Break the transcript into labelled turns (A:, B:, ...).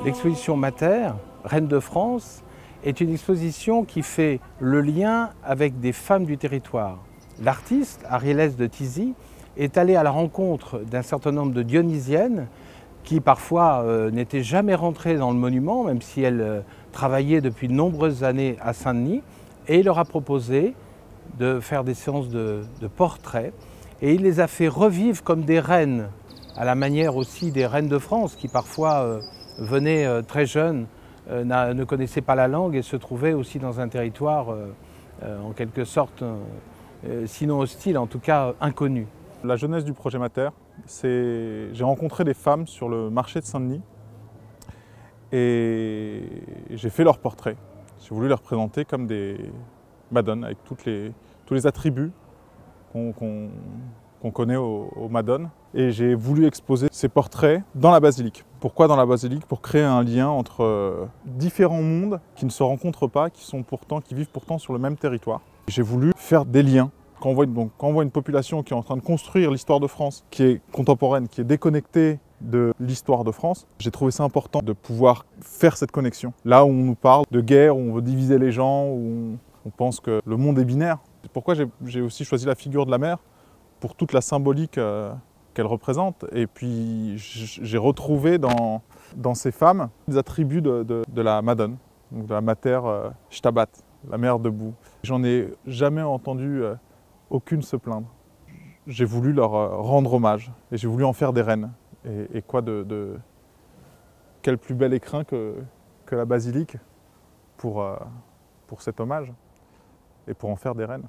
A: L'exposition Mater, Reine de France, est une exposition qui fait le lien avec des femmes du territoire. L'artiste, Ariélès de Thizy, est allée à la rencontre d'un certain nombre de dionysiennes qui parfois n'étaient jamais rentrées dans le monument, même si elles travaillaient depuis de nombreuses années à Saint-Denis, et il leur a proposé de faire des séances de portraits, et il les a fait revivre comme des reines, à la manière aussi des reines de France, qui parfois venaient très jeunes, ne connaissaient pas la langue et se trouvaient aussi dans un territoire en quelque sorte, sinon hostile, en tout cas inconnu.
B: La jeunesse du projet Mater, j'ai rencontré des femmes sur le marché de Saint-Denis et j'ai fait leurs portraits. J'ai voulu les représenter comme des madones avec tous les attributs qu'on connaît aux madones. Et j'ai voulu exposer ces portraits dans la basilique. Pourquoi dans la basilique? Pour créer un lien entre différents mondes qui ne se rencontrent pas, qui vivent pourtant sur le même territoire. J'ai voulu faire des liens. Quand on voit une population qui est en train de construire l'histoire de France, qui est contemporaine, qui est déconnectée de l'histoire de France, j'ai trouvé ça important de pouvoir faire cette connexion. Là où on nous parle de guerre, où on veut diviser les gens, où on pense que le monde est binaire. C'est pourquoi j'ai aussi choisi la figure de la mère, pour toute la symbolique qu'elle représente. Et puis j'ai retrouvé dans ces femmes des attributs de la Madone, donc de la Mater Stabat, la mère debout. J'en ai jamais entendu aucune se plaindre. J'ai voulu leur rendre hommage et j'ai voulu en faire des reines. Et quoi quel plus bel écrin que la basilique pour cet hommage et pour en faire des reines.